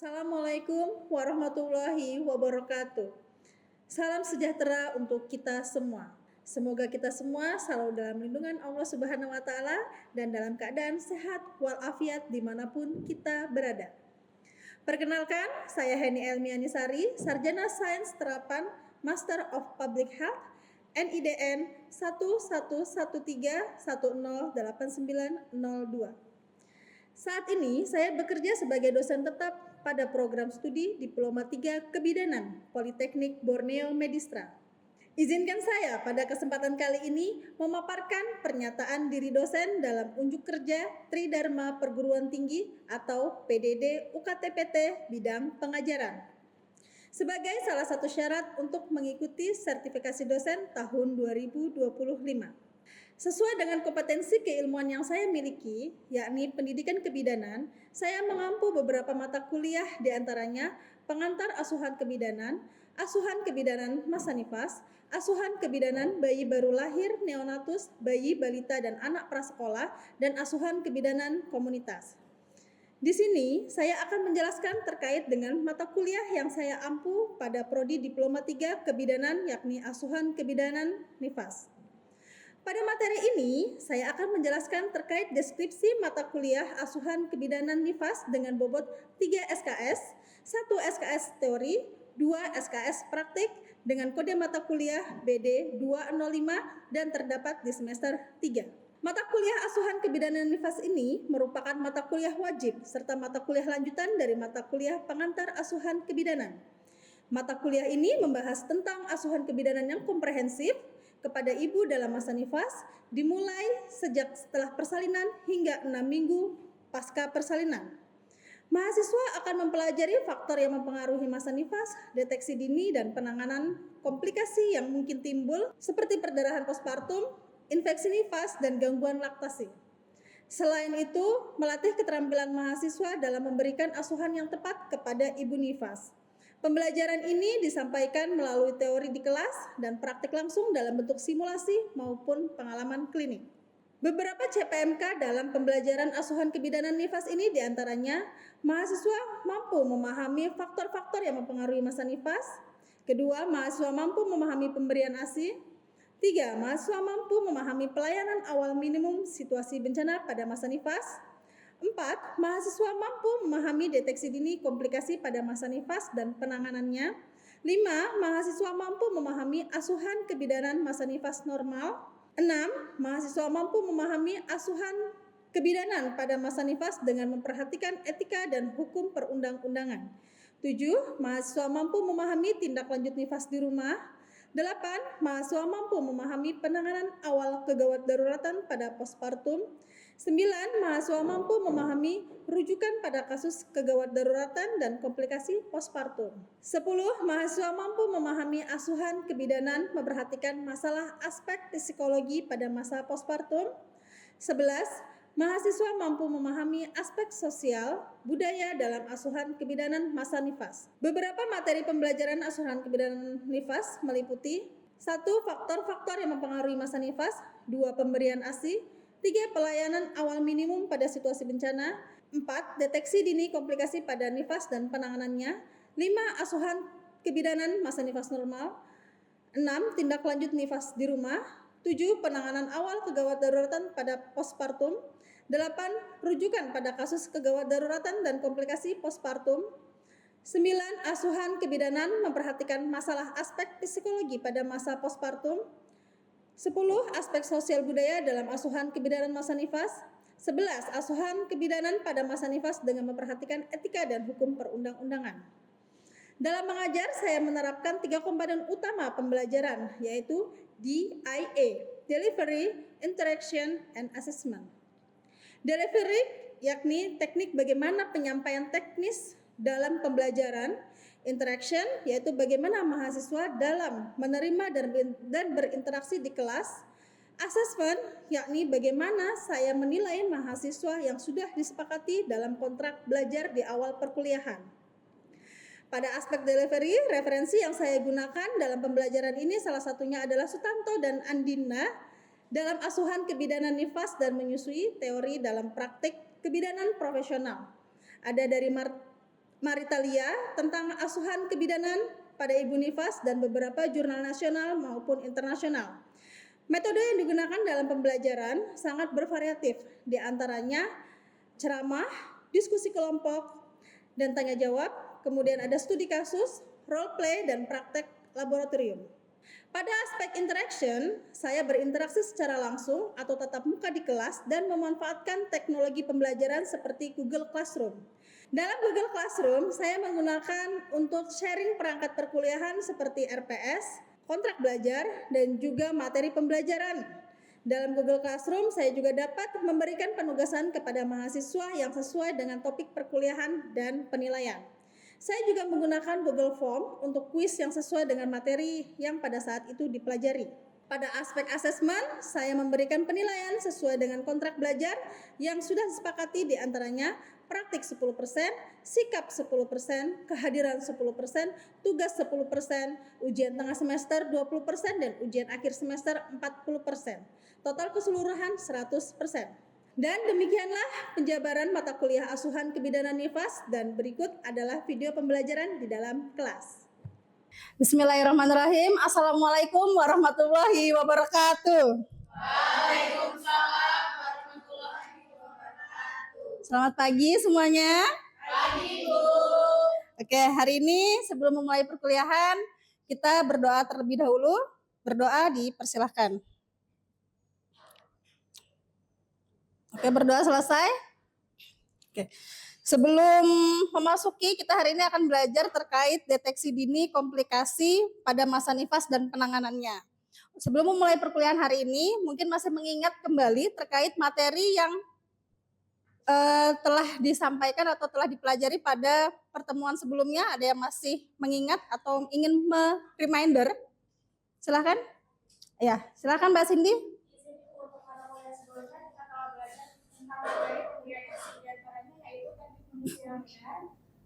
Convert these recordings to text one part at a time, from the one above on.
Assalamualaikum warahmatullahi wabarakatuh. Salam sejahtera untuk kita semua. Semoga kita semua selalu dalam lindungan Allah Subhanahu wa Ta'ala dan dalam keadaan sehat walafiat dimanapun kita berada. Perkenalkan, saya Heni Elmianisari, Sarjana Sains Terapan Master of Public Health NIDN 1113108902. Saat ini saya bekerja sebagai dosen tetap pada program studi Diploma 3 Kebidanan Politeknik Borneo Medistra. Izinkan saya pada kesempatan kali ini memaparkan pernyataan diri dosen dalam unjuk kerja Tridharma Perguruan Tinggi atau PDD UKTPT bidang pengajaran. Sebagai salah satu syarat untuk mengikuti sertifikasi dosen tahun 2025. Sesuai dengan kompetensi keilmuan yang saya miliki, yakni pendidikan kebidanan, saya mengampu beberapa mata kuliah diantaranya pengantar asuhan kebidanan masa nifas, asuhan kebidanan bayi baru lahir, neonatus, bayi, balita, dan anak prasekolah, dan asuhan kebidanan komunitas. Di sini saya akan menjelaskan terkait dengan mata kuliah yang saya ampu pada Prodi Diploma 3 Kebidanan, yakni asuhan kebidanan nifas. Pada materi ini, saya akan menjelaskan terkait deskripsi mata kuliah asuhan kebidanan nifas dengan bobot 3 SKS, 1 SKS teori, 2 SKS praktik dengan kode mata kuliah BD 205 dan terdapat di semester 3. Mata kuliah asuhan kebidanan nifas ini merupakan mata kuliah wajib serta mata kuliah lanjutan dari mata kuliah pengantar asuhan kebidanan. Mata kuliah ini membahas tentang asuhan kebidanan yang komprehensif kepada ibu dalam masa nifas dimulai sejak setelah persalinan hingga 6 minggu pasca persalinan. Mahasiswa akan mempelajari faktor yang mempengaruhi masa nifas, deteksi dini dan penanganan komplikasi yang mungkin timbul seperti perdarahan postpartum, infeksi nifas dan gangguan laktasi. Selain itu, melatih keterampilan mahasiswa dalam memberikan asuhan yang tepat kepada ibu nifas. Pembelajaran ini disampaikan melalui teori di kelas dan praktik langsung dalam bentuk simulasi maupun pengalaman klinik. Beberapa CPMK dalam pembelajaran asuhan kebidanan nifas ini diantaranya mahasiswa mampu memahami faktor-faktor yang mempengaruhi masa nifas. Kedua, mahasiswa mampu memahami pemberian ASI. 3. Mahasiswa mampu memahami pelayanan awal minimum situasi bencana pada masa nifas. 4. Mahasiswa mampu memahami deteksi dini komplikasi pada masa nifas dan penanganannya. 5. Mahasiswa mampu memahami asuhan kebidanan masa nifas normal. 6. Mahasiswa mampu memahami asuhan kebidanan pada masa nifas dengan memperhatikan etika dan hukum perundang-undangan. 7. Mahasiswa mampu memahami tindak lanjut nifas di rumah. 8. Mahasiswa mampu memahami penanganan awal kegawat daruratan pada postpartum. 9. Mahasiswa mampu memahami rujukan pada kasus kegawat daruratan dan komplikasi postpartum. 10. Mahasiswa mampu memahami asuhan kebidanan memperhatikan masalah aspek psikologi pada masa postpartum. 11. Mahasiswa mampu memahami aspek sosial budaya dalam asuhan kebidanan masa nifas. Beberapa materi pembelajaran asuhan kebidanan nifas meliputi 1. Faktor-faktor yang mempengaruhi masa nifas. 2. Pemberian ASI. 3. Pelayanan awal minimum pada situasi bencana. 4. Deteksi dini komplikasi pada nifas dan penanganannya. 5. Asuhan kebidanan masa nifas normal. 6. Tindak lanjut nifas di rumah. 7. Penanganan awal kegawat daruratan pada postpartum. 8. Rujukan pada kasus kegawat daruratan dan komplikasi postpartum. 9. Asuhan kebidanan memperhatikan masalah aspek psikologi pada masa postpartum. 10. Aspek sosial budaya dalam asuhan kebidanan masa nifas. 11. Asuhan kebidanan pada masa nifas dengan memperhatikan etika dan hukum perundang-undangan. Dalam mengajar, saya menerapkan 3 komponen utama pembelajaran, yaitu DIA, Delivery, Interaction, and Assessment. Delivery, yakni teknik bagaimana penyampaian teknis dalam pembelajaran. Interaction, yaitu bagaimana mahasiswa dalam menerima dan berinteraksi di kelas. Assessment, yakni bagaimana saya menilai mahasiswa yang sudah disepakati dalam kontrak belajar di awal perkuliahan. Pada aspek delivery, referensi yang saya gunakan dalam pembelajaran ini salah satunya adalah Sutanto dan Andina dalam asuhan kebidanan nifas dan menyusui teori dalam praktik kebidanan profesional. Ada dari Maritalia tentang asuhan kebidanan pada Ibu Nifas dan beberapa jurnal nasional maupun internasional. Metode yang digunakan dalam pembelajaran sangat bervariatif, di antaranya ceramah, diskusi kelompok, dan tanya jawab, kemudian ada studi kasus, role play, dan praktek laboratorium. Pada aspek interaction, saya berinteraksi secara langsung atau tatap muka di kelas dan memanfaatkan teknologi pembelajaran seperti Google Classroom. Dalam Google Classroom, saya menggunakan untuk sharing perangkat perkuliahan seperti RPS, kontrak belajar, dan juga materi pembelajaran. Dalam Google Classroom, saya juga dapat memberikan penugasan kepada mahasiswa yang sesuai dengan topik perkuliahan dan penilaian. Saya juga menggunakan Google Form untuk kuis yang sesuai dengan materi yang pada saat itu dipelajari. Pada aspek asesmen, saya memberikan penilaian sesuai dengan kontrak belajar yang sudah disepakati, di antaranya praktik 10%, sikap 10%, kehadiran 10%, tugas 10%, ujian tengah semester 20%, dan ujian akhir semester 40%. Total keseluruhan 100%. Dan demikianlah penjabaran mata kuliah asuhan kebidanan Nifas, dan berikut adalah video pembelajaran di dalam kelas. Bismillahirrahmanirrahim. Assalamualaikum warahmatullahi wabarakatuh. Waalaikumsalam warahmatullahi wabarakatuh. Selamat pagi semuanya. Pagi, Bu. Oke, hari ini sebelum memulai perkuliahan, kita berdoa terlebih dahulu. Berdoa dipersilahkan. Oke, berdoa selesai. Oke. Sebelum memasuki, kita hari ini akan belajar terkait deteksi dini komplikasi pada masa nifas dan penanganannya. Sebelum memulai perkuliahan hari ini, mungkin masih mengingat kembali terkait materi yang telah disampaikan atau telah dipelajari pada pertemuan sebelumnya. Ada yang masih mengingat atau ingin reminder? Silahkan. Ya, silahkan Mbak Cindy.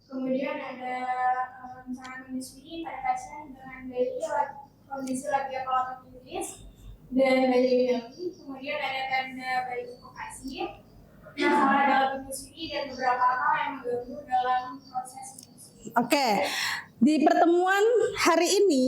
Kemudian ada misalnya menyusui pada pasien dengan bayi kondisi lagi apalatitis dan bayi bayi. Kemudian ada tanda bayi sufokasi, masalah dalam menyusui, dan beberapa hal yang mengganggu dalam proses menyusui. Oke, di pertemuan hari ini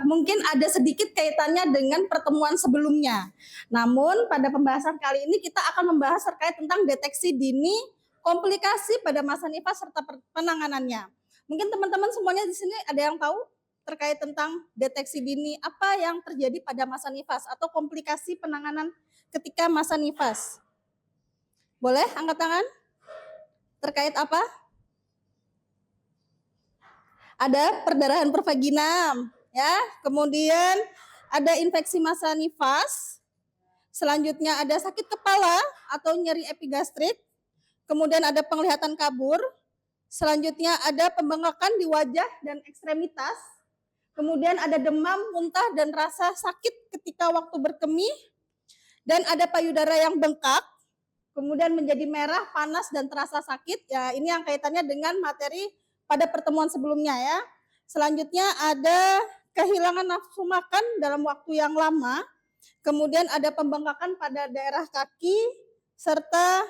mungkin ada sedikit kaitannya dengan pertemuan sebelumnya. Namun pada pembahasan kali ini kita akan membahas terkait tentang deteksi dini komplikasi pada masa nifas serta penanganannya. Mungkin teman-teman semuanya di sini ada yang tahu terkait tentang deteksi dini apa yang terjadi pada masa nifas atau komplikasi penanganan ketika masa nifas. Boleh angkat tangan? Terkait apa? Ada perdarahan pervaginam, ya. Kemudian ada infeksi masa nifas. Selanjutnya ada sakit kepala atau nyeri epigastrik. Kemudian ada penglihatan kabur. Selanjutnya ada pembengkakan di wajah dan ekstremitas. Kemudian ada demam, muntah, dan rasa sakit ketika waktu berkemih. Dan ada payudara yang bengkak. Kemudian menjadi merah, panas, dan terasa sakit. Ya, ini yang kaitannya dengan materi pada pertemuan sebelumnya ya. Selanjutnya ada kehilangan nafsu makan dalam waktu yang lama. Kemudian ada pembengkakan pada daerah kaki, serta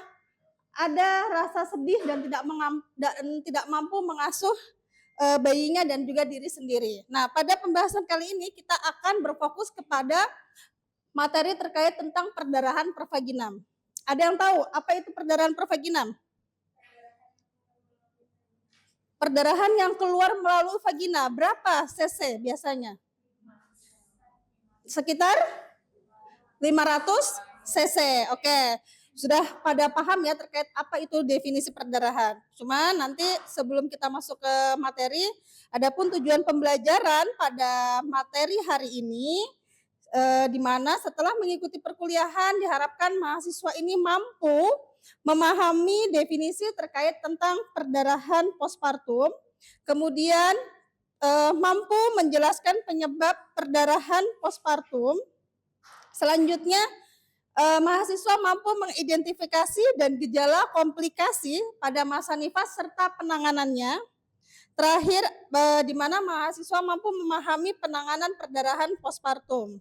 ada rasa sedih dan tidak mampu mengasuh bayinya dan juga diri sendiri. Nah, pada pembahasan kali ini kita akan berfokus kepada materi terkait tentang perdarahan pervaginam. Ada yang tahu apa itu perdarahan pervaginam? Perdarahan yang keluar melalui vagina, berapa cc biasanya? Sekitar 500 cc. Oke, sudah pada paham ya terkait apa itu definisi perdarahan. Cuma nanti sebelum kita masuk ke materi, adapun tujuan pembelajaran pada materi hari ini, di mana setelah mengikuti perkuliahan diharapkan mahasiswa ini mampu memahami definisi terkait tentang perdarahan postpartum, kemudian mampu menjelaskan penyebab perdarahan postpartum. Selanjutnya mahasiswa mampu mengidentifikasi dan gejala komplikasi pada masa nifas serta penanganannya. Terakhir, di mana mahasiswa mampu memahami penanganan perdarahan postpartum.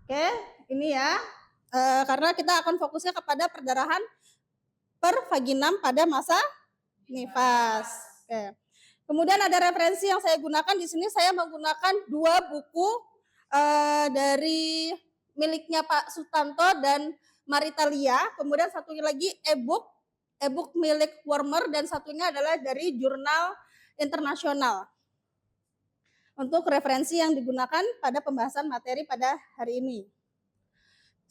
Oke, ini ya. Karena kita akan fokusnya kepada perdarahan pervaginam pada masa nifas. Oke. Kemudian ada referensi yang saya gunakan di sini, saya menggunakan 2 buku dari miliknya Pak Sutanto dan Maritalia, kemudian satunya lagi e-book milik Warmer, dan satunya adalah dari jurnal internasional untuk referensi yang digunakan pada pembahasan materi pada hari ini.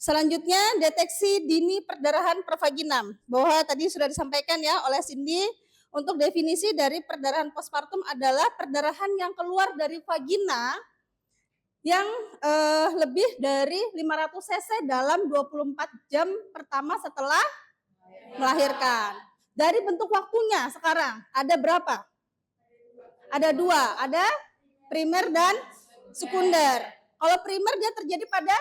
Selanjutnya, deteksi dini perdarahan pervaginam, bahwa tadi sudah disampaikan ya oleh Cindy, untuk definisi dari perdarahan postpartum adalah perdarahan yang keluar dari vagina yang lebih dari 500 cc dalam 24 jam pertama setelah melahirkan. Dari bentuk waktunya sekarang ada berapa? Ada 2, ada primer dan sekunder. Kalau primer dia terjadi pada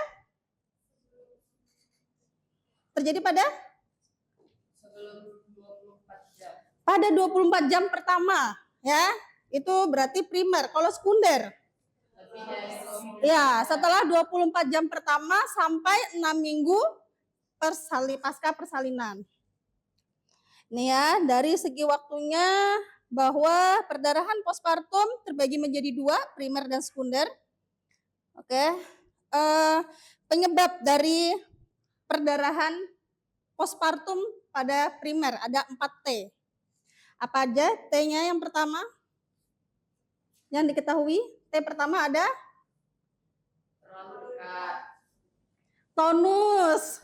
pada 24 jam pertama, ya. Itu berarti primer. Kalau sekunder, ya, setelah 24 jam pertama sampai 6 minggu pasca persalinan. Nih ya, dari segi waktunya bahwa perdarahan postpartum terbagi menjadi 2, primer dan sekunder. Oke. Penyebab dari perdarahan postpartum pada primer ada 4T. Apa aja T-nya yang pertama? Yang diketahui, T pertama ada tonus.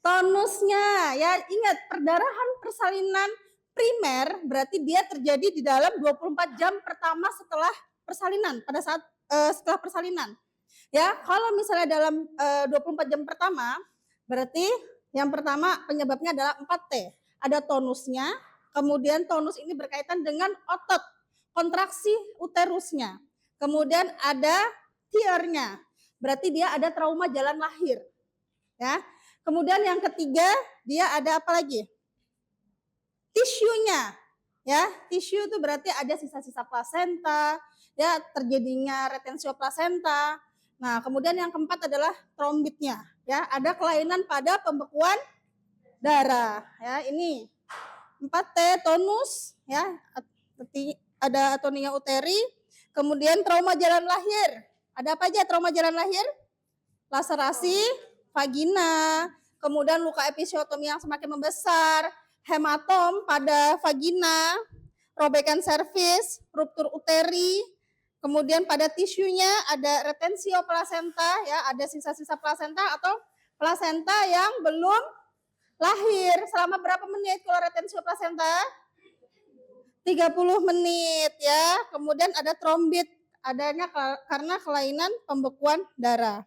Tonusnya, ya ingat, perdarahan persalinan primer berarti dia terjadi di dalam 24 jam pertama setelah persalinan, pada saat setelah persalinan. Ya, kalau misalnya dalam 24 jam pertama, berarti yang pertama penyebabnya adalah 4T. Ada tonusnya, kemudian tonus ini berkaitan dengan otot, kontraksi uterusnya. Kemudian ada tear-nya, berarti dia ada trauma jalan lahir. Ya. Kemudian yang ketiga, dia ada apa lagi? Tisunya. Ya, tisu itu berarti ada sisa-sisa plasenta, ya, terjadinya retensio plasenta. Nah, kemudian yang keempat adalah trombitnya, ya, ada kelainan pada pembekuan darah, ya. Ini 4T, tonus, ya, ada atonia uteri, kemudian trauma jalan lahir. Ada apa aja trauma jalan lahir? Laserasi vagina, kemudian luka episiotomi yang semakin membesar, hematom pada vagina, robekan servis, ruptur uteri, kemudian pada tisunya ada retensio plasenta, ya, ada sisa-sisa plasenta atau plasenta yang belum lahir. Selama berapa menit kalau retensio plasenta? 30 menit, ya. Kemudian ada trombit, adanya karena kelainan pembekuan darah.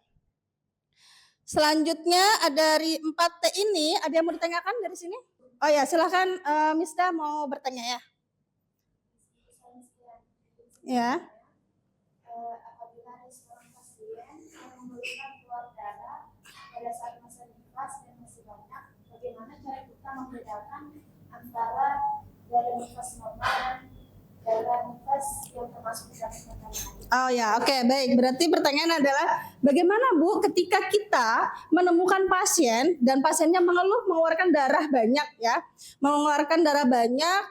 Selanjutnya dari 4T ini, ada yang mau ditanyakan dari sini? Oh ya, silahkan Misda mau bertanya ya. Ya. Apabila ada seorang pasien yang membutuhkan keluar darah pada saat masa nifas dan masih banyak, bagaimana cara kita membedakan antara darah nifas normal dan darah nifas yang termasuk dalam kandungan? Oh ya, oke, baik. Berarti pertanyaan adalah bagaimana Bu ketika kita menemukan pasien dan pasiennya mengeluh mengeluarkan darah banyak, ya, mengeluarkan darah banyak,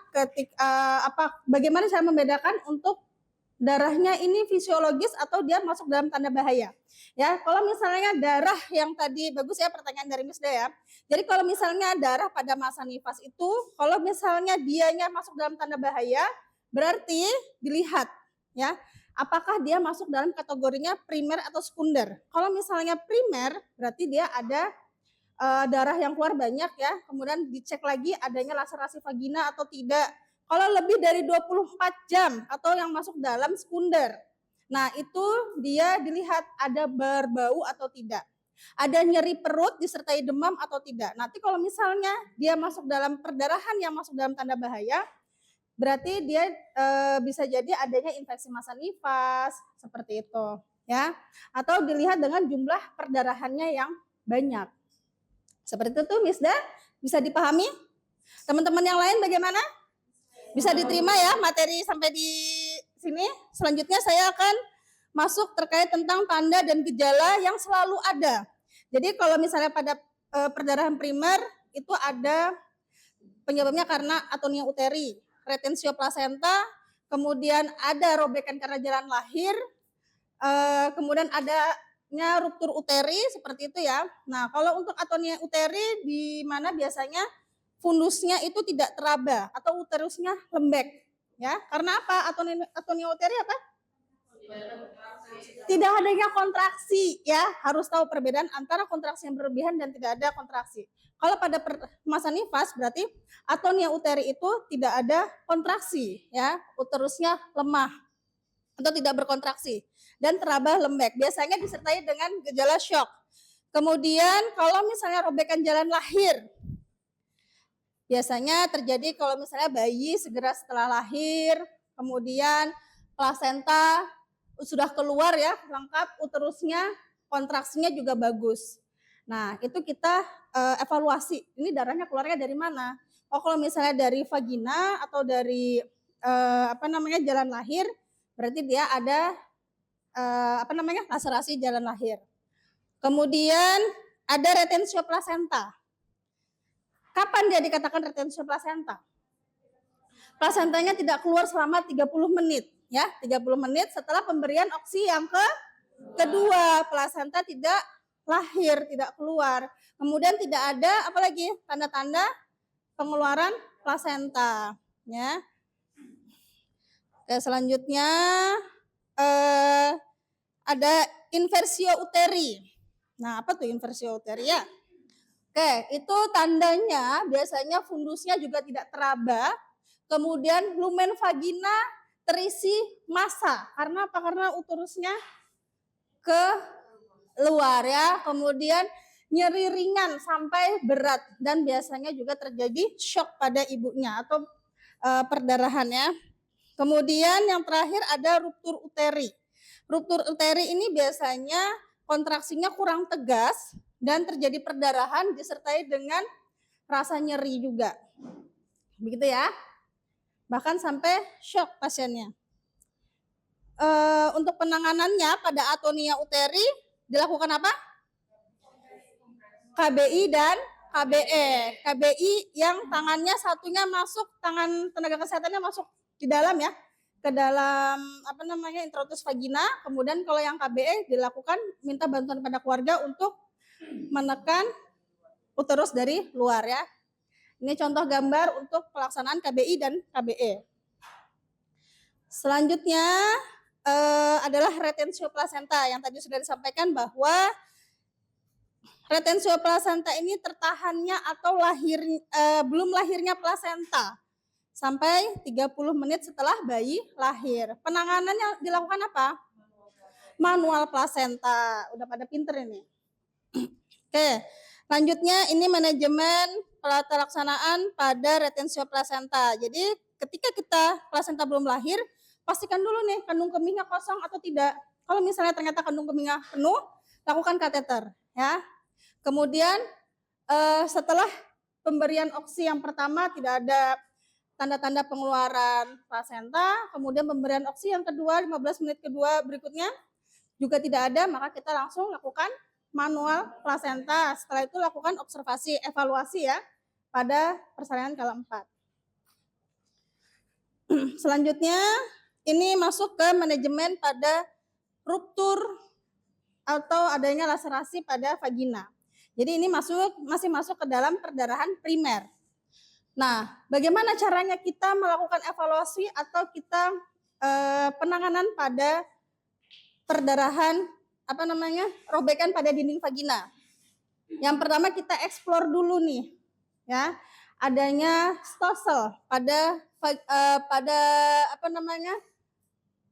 bagaimana cara membedakan untuk darahnya ini fisiologis atau dia masuk dalam tanda bahaya? Ya, kalau misalnya darah yang tadi, bagus ya pertanyaan dari Misda ya. Jadi kalau misalnya darah pada masa nifas itu, kalau misalnya dianya masuk dalam tanda bahaya, berarti dilihat, ya, apakah dia masuk dalam kategorinya primer atau sekunder. Kalau misalnya primer, berarti dia ada darah yang keluar banyak, ya. Kemudian dicek lagi adanya laserasi vagina atau tidak. Kalau lebih dari 24 jam atau yang masuk dalam sekunder, nah itu dia dilihat ada berbau atau tidak. Ada nyeri perut disertai demam atau tidak. Nanti kalau misalnya dia masuk dalam perdarahan yang masuk dalam tanda bahaya, berarti dia bisa jadi adanya infeksi masa nifas, seperti itu, ya. Atau dilihat dengan jumlah perdarahannya yang banyak. Seperti itu Misda, bisa dipahami? Teman-teman yang lain bagaimana? Bisa diterima ya materi sampai di sini? Selanjutnya saya akan masuk terkait tentang tanda dan gejala yang selalu ada. Jadi kalau misalnya pada perdarahan primer itu ada penyebabnya karena atonia uteri. retensio plasenta, kemudian ada robekan karena jalan lahir, kemudian adanya ruptur uteri seperti itu ya. Nah, kalau untuk atonia uteri di mana biasanya fundusnya itu tidak teraba atau uterusnya lembek ya. Karena apa? Atonia uteri apa? Tidak adanya kontraksi ya, harus tahu perbedaan antara kontraksi yang berlebihan dan tidak ada kontraksi. Kalau pada masa nifas berarti atonia uteri itu tidak ada kontraksi ya, uterusnya lemah atau tidak berkontraksi dan teraba lembek. Biasanya disertai dengan gejala shock. Kemudian kalau misalnya robekan jalan lahir, biasanya terjadi kalau misalnya bayi segera setelah lahir, kemudian plasenta sudah keluar ya, lengkap uterusnya, kontraksinya juga bagus. Nah, itu kita evaluasi. Ini darahnya keluarnya dari mana? Oh, kalau misalnya dari vagina atau dari jalan lahir, berarti dia ada laserasi jalan lahir. Kemudian ada retensio plasenta. Kapan dia dikatakan retensio plasenta? Plasentanya tidak keluar selama 30 menit. Ya, 30 menit setelah pemberian oksi yang kedua, plasenta tidak lahir, tidak keluar. Kemudian tidak ada apalagi tanda-tanda pengeluaran plasenta, ya. Oke, selanjutnya ada inversio uteri. Nah, apa tuh inversio uteri ya? Oke, itu tandanya biasanya fundusnya juga tidak teraba. Kemudian lumen vagina terisi massa. Karena apa? Karena uterusnya ke luar ya. Kemudian nyeri ringan sampai berat dan biasanya juga terjadi shock pada ibunya atau perdarahan ya. Kemudian yang terakhir ada ruptur uteri. Ruptur uteri ini biasanya kontraksinya kurang tegas dan terjadi perdarahan disertai dengan rasa nyeri juga. Begitu ya. Bahkan sampai shock pasiennya. Untuk penanganannya pada atonia uteri dilakukan apa? KBI dan KBE. KBI yang tangannya satunya masuk, tangan tenaga kesehatannya masuk di dalam ya, ke dalam introitus vagina. Kemudian kalau yang KBE dilakukan minta bantuan pada keluarga untuk menekan uterus dari luar ya. Ini contoh gambar untuk pelaksanaan KBI dan KBE. Selanjutnya adalah retensio plasenta yang tadi sudah disampaikan bahwa retensio plasenta ini tertahannya atau belum lahirnya plasenta sampai 30 menit setelah bayi lahir. Penanganannya dilakukan apa? Manual plasenta. Udah pada pinter ini. Oke, lanjutnya ini manajemen pelaksanaan pada retensio plasenta. Jadi ketika kita plasenta belum lahir, pastikan dulu nih kandung kemihnya kosong atau tidak. Kalau misalnya ternyata kandung kemihnya penuh, lakukan kateter ya. Kemudian setelah pemberian oksi yang pertama tidak ada tanda-tanda pengeluaran plasenta, kemudian pemberian oksi yang kedua 15 menit kedua berikutnya juga tidak ada, maka kita langsung lakukan manual plasenta. Setelah itu lakukan observasi, evaluasi ya pada persalinan keempat. Selanjutnya ini masuk ke manajemen pada ruptur atau adanya laserasi pada vagina. Jadi ini masih masuk ke dalam perdarahan primer. Nah, bagaimana caranya kita melakukan evaluasi atau kita penanganan pada perdarahan robekan pada dinding vagina. Yang pertama kita eksplor dulu nih ya, adanya stosel pada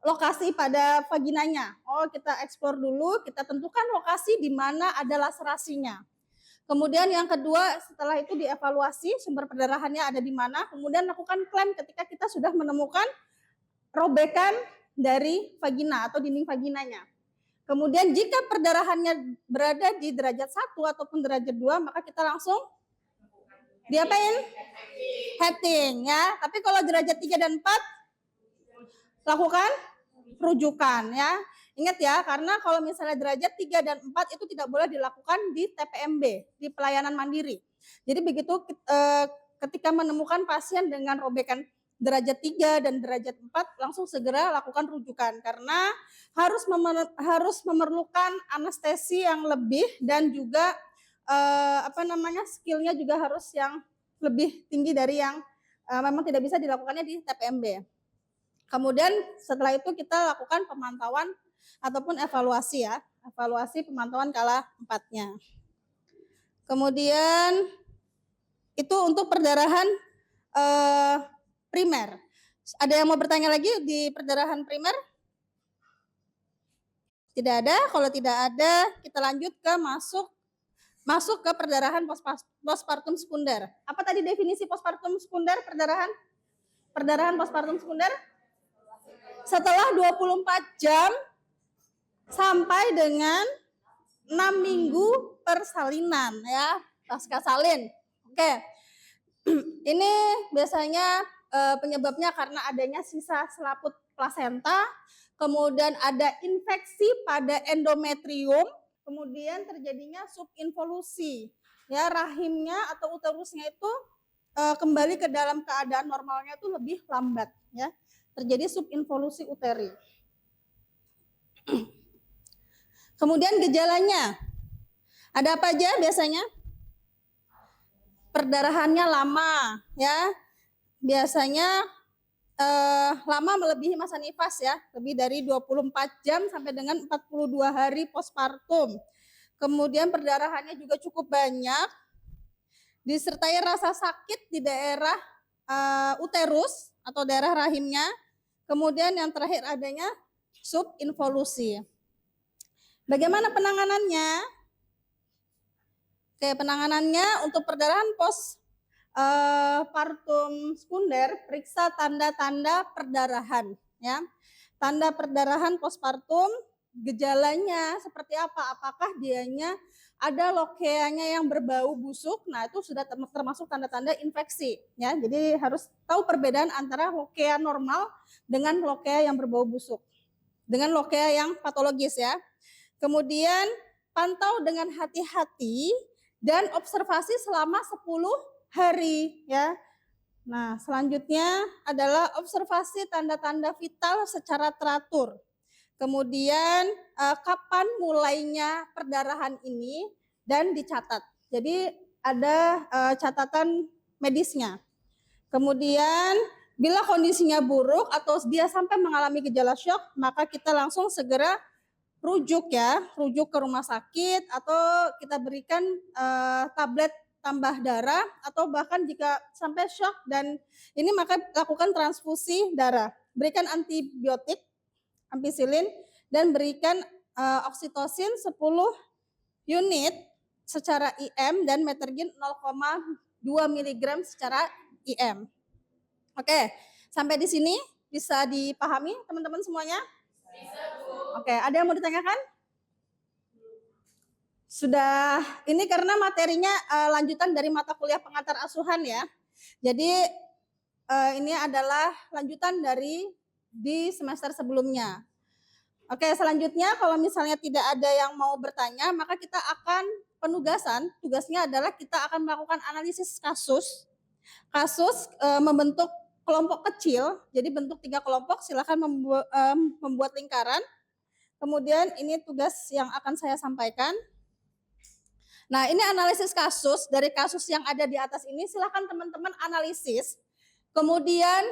lokasi pada vaginanya. Oh, kita eksplor dulu, kita tentukan lokasi di mana ada laserasinya. Kemudian yang kedua, setelah itu dievaluasi sumber perdarahannya ada di mana, kemudian lakukan klaim ketika kita sudah menemukan robekan dari vagina atau dinding vaginanya. Kemudian jika perdarahannya berada di derajat 1 ataupun derajat 2, maka kita langsung diapain? Heading ya. Tapi kalau derajat 3 dan 4 lakukan rujukan ya. Ingat ya, karena kalau misalnya derajat 3 dan 4 itu tidak boleh dilakukan di TPMB, di pelayanan mandiri. Jadi begitu ketika menemukan pasien dengan robekan derajat 3 dan derajat 4 langsung segera lakukan rujukan karena harus memerlukan anestesi yang lebih dan juga skillnya juga harus yang lebih tinggi dari yang memang tidak bisa dilakukannya di TPMB. Kemudian setelah itu kita lakukan pemantauan ataupun evaluasi ya, evaluasi pemantauan kala 4-nya. Kemudian itu untuk perdarahan primer. Ada yang mau bertanya lagi di perdarahan primer? Tidak ada. Kalau tidak ada, kita lanjut ke masuk ke perdarahan postpartum sekunder. Apa tadi definisi postpartum sekunder perdarahan? Perdarahan postpartum sekunder? Setelah 24 jam sampai dengan 6 minggu persalinan ya, pasca salin. Oke. Ini biasanya penyebabnya karena adanya sisa selaput plasenta, kemudian ada infeksi pada endometrium, kemudian terjadinya subinvolusi. Ya, rahimnya atau uterusnya itu kembali ke dalam keadaan normalnya itu lebih lambat ya. Terjadi subinvolusi uteri. Kemudian gejalanya. Ada apa aja biasanya? Perdarahannya lama ya. Biasanya lama melebihi masa nifas ya, lebih dari 24 jam sampai dengan 42 hari postpartum. Kemudian perdarahannya juga cukup banyak. Disertai rasa sakit di daerah uterus atau daerah rahimnya. Kemudian yang terakhir adanya subinvolusi. Bagaimana penanganannya? Oke, penanganannya untuk perdarahan postpartum sekunder, periksa tanda-tanda perdarahan ya. Tanda perdarahan postpartum, gejalanya seperti apa? Apakah dianya ada lokeanya yang berbau busuk? Nah, itu sudah termasuk tanda-tanda infeksi ya. Jadi harus tahu perbedaan antara lokea normal dengan lokea yang berbau busuk. Dengan lokea yang patologis ya. Kemudian pantau dengan hati-hati dan observasi selama 10 hari ya. Nah, selanjutnya adalah observasi tanda-tanda vital secara teratur. Kemudian kapan mulainya perdarahan ini dan dicatat. Jadi ada catatan medisnya. Kemudian bila kondisinya buruk atau dia sampai mengalami gejala syok, maka kita langsung segera rujuk ke rumah sakit atau kita berikan tablet tambah darah atau bahkan jika sampai syok dan ini maka lakukan transfusi darah. Berikan antibiotik, ampicillin dan berikan oksitosin 10 unit secara IM dan metergin 0,2 mg secara IM. Oke, sampai di sini bisa dipahami teman-teman semuanya? Oke, ada yang mau ditanyakan? Sudah, ini karena materinya lanjutan dari mata kuliah pengantar asuhan ya. Jadi ini adalah lanjutan dari di semester sebelumnya. Oke, selanjutnya kalau misalnya tidak ada yang mau bertanya, maka kita akan tugasnya adalah kita akan melakukan analisis kasus membentuk kelompok kecil, jadi bentuk 3 kelompok, silakan membuat lingkaran. Kemudian ini tugas yang akan saya sampaikan. Nah, ini analisis kasus, dari kasus yang ada di atas ini silakan teman-teman analisis. Kemudian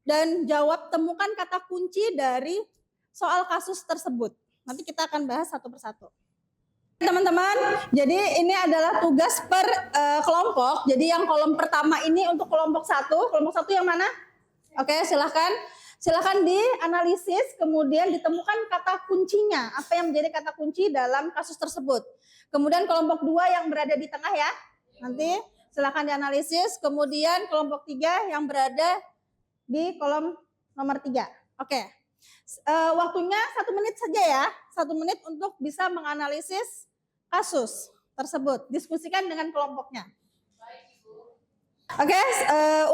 dan temukan kata kunci dari soal kasus tersebut. Nanti kita akan bahas satu persatu. Teman-teman, jadi ini adalah tugas per kelompok. Jadi yang kolom pertama ini untuk kelompok 1. Kelompok 1 yang mana? Oke, Silakan dianalisis, kemudian ditemukan kata kuncinya. Apa yang menjadi kata kunci dalam kasus tersebut. Kemudian kelompok 2 yang berada di tengah ya. Nanti silakan dianalisis. Kemudian kelompok 3 yang berada di kolom nomor 3. Oke. Waktunya 1 menit saja ya. 1 menit untuk bisa menganalisis kasus tersebut. Diskusikan dengan kelompoknya. Oke,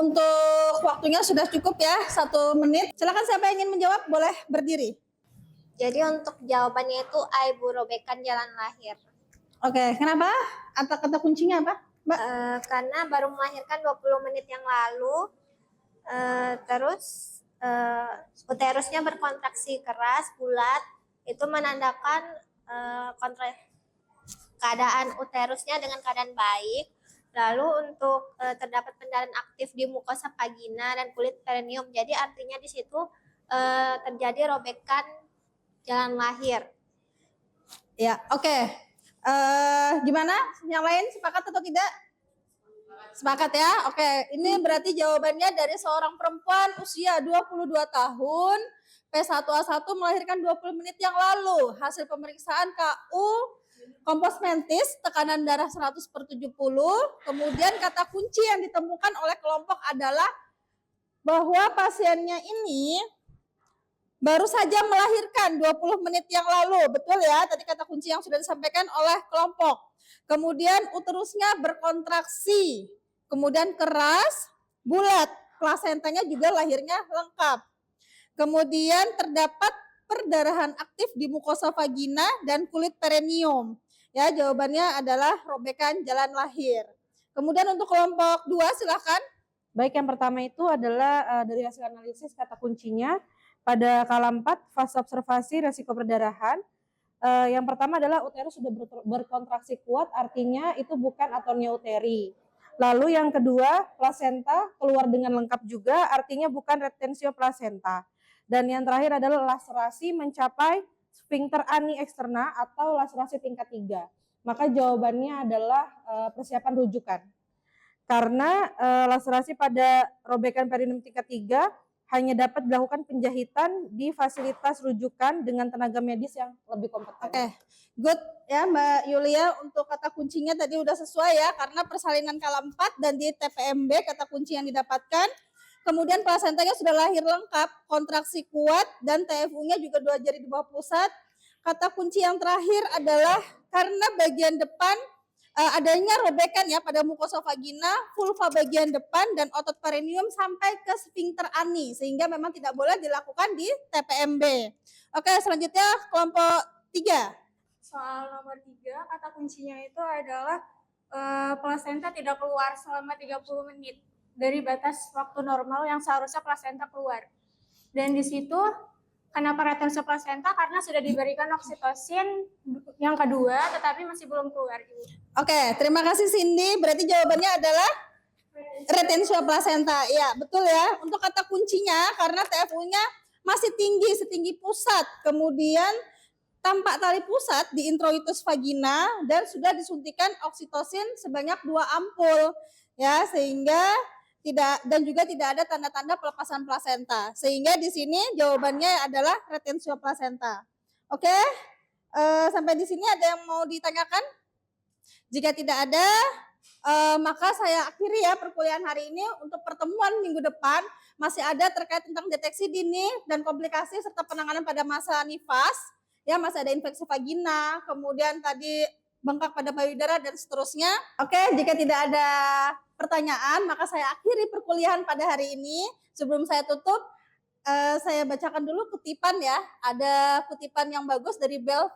untuk waktunya sudah cukup ya, 1 menit. Silakan siapa yang ingin menjawab boleh berdiri. Jadi untuk jawabannya itu A, Ibu, robekan jalan lahir. Oke, kenapa? Kata kuncinya apa, Mbak? Karena baru melahirkan 20 menit yang lalu, Terus uterusnya berkontraksi keras, bulat, itu menandakan keadaan uterusnya dengan keadaan baik. Lalu untuk terdapat pendaran aktif di mukosa vagina dan kulit perineum. Jadi artinya di situ terjadi robekan jalan lahir. Ya, oke. Gimana? Yang lain sepakat atau tidak? Sepakat ya? Oke, ini berarti jawabannya dari seorang perempuan usia 22 tahun, P1A1 melahirkan 20 menit yang lalu. Hasil pemeriksaan KU kompos mentis, tekanan darah 100/70. Kemudian kata kunci yang ditemukan oleh kelompok adalah bahwa pasiennya ini baru saja melahirkan 20 menit yang lalu. Betul ya, tadi kata kunci yang sudah disampaikan oleh kelompok. Kemudian uterusnya berkontraksi, kemudian keras, bulat, plasentanya juga lahirnya lengkap. Kemudian terdapat perdarahan aktif di mukosa vagina dan kulit perineum. Ya, jawabannya adalah robekan jalan lahir. Kemudian untuk kelompok 2 silakan. Baik, yang pertama itu adalah dari hasil analisis kata kuncinya pada kala 4 fase observasi resiko perdarahan. Yang pertama adalah uterus sudah berkontraksi kuat, artinya itu bukan atonia uteri. Lalu yang kedua, plasenta keluar dengan lengkap juga, artinya bukan retensio plasenta. Dan yang terakhir adalah laserasi mencapai sphincter ani eksterna atau laserasi tingkat 3. Maka jawabannya adalah persiapan rujukan. Karena laserasi pada robekan perineum tingkat 3 hanya dapat dilakukan penjahitan di fasilitas rujukan dengan tenaga medis yang lebih kompeten. Oke, good ya Mbak Yulia, untuk kata kuncinya tadi udah sesuai ya, karena persalinan kala 4 dan di TPMB kata kunci yang didapatkan. Kemudian plasentanya sudah lahir lengkap, kontraksi kuat, dan TFU-nya juga 2 jari di bawah pusat. Kata kunci yang terakhir adalah karena bagian depan adanya robekan ya pada mukosa vagina, vulva bagian depan, dan otot perineum sampai ke sphincter ani, sehingga memang tidak boleh dilakukan di TPMB. Oke, selanjutnya kelompok 3. Soal nomor 3, kata kuncinya itu adalah plasenta tidak keluar selama 30 menit dari batas waktu normal yang seharusnya plasenta keluar. Dan di situ kenapa retensio plasenta? Karena sudah diberikan oksitosin yang kedua tetapi masih belum keluar. Oke, terima kasih Cindy. Berarti jawabannya adalah retensio plasenta. Ya, betul ya. Untuk kata kuncinya karena TFU-nya masih tinggi, setinggi pusat. Kemudian tampak tali pusat di introitus vagina dan sudah disuntikan oksitosin sebanyak 2 ampul. Ya, sehingga dan juga tidak ada tanda-tanda pelepasan plasenta. Sehingga di sini jawabannya adalah retensio plasenta. Oke? Sampai di sini ada yang mau ditanyakan? Jika tidak ada, maka saya akhiri ya perkuliahan hari ini. Untuk pertemuan minggu depan masih ada terkait tentang deteksi dini dan komplikasi serta penanganan pada masa nifas. Ya, masih ada infeksi vagina, kemudian tadi bengkak pada payudara dan seterusnya. Oke, jika tidak ada pertanyaan, maka saya akhiri perkuliahan pada hari ini. Sebelum saya tutup, saya bacakan dulu kutipan ya. Ada kutipan yang bagus dari Bell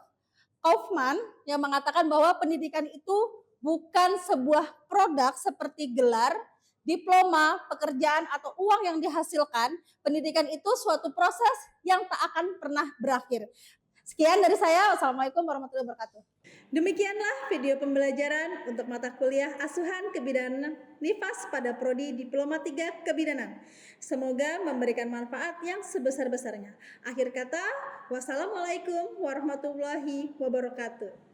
Kaufman yang mengatakan bahwa pendidikan itu bukan sebuah produk seperti gelar, diploma, pekerjaan, atau uang yang dihasilkan. Pendidikan itu suatu proses yang tak akan pernah berakhir. Sekian dari saya. Wassalamualaikum warahmatullahi wabarakatuh. Demikianlah video pembelajaran untuk mata kuliah Asuhan Kebidanan Nifas pada Prodi Diploma 3 Kebidanan. Semoga memberikan manfaat yang sebesar-besarnya. Akhir kata, wassalamualaikum warahmatullahi wabarakatuh.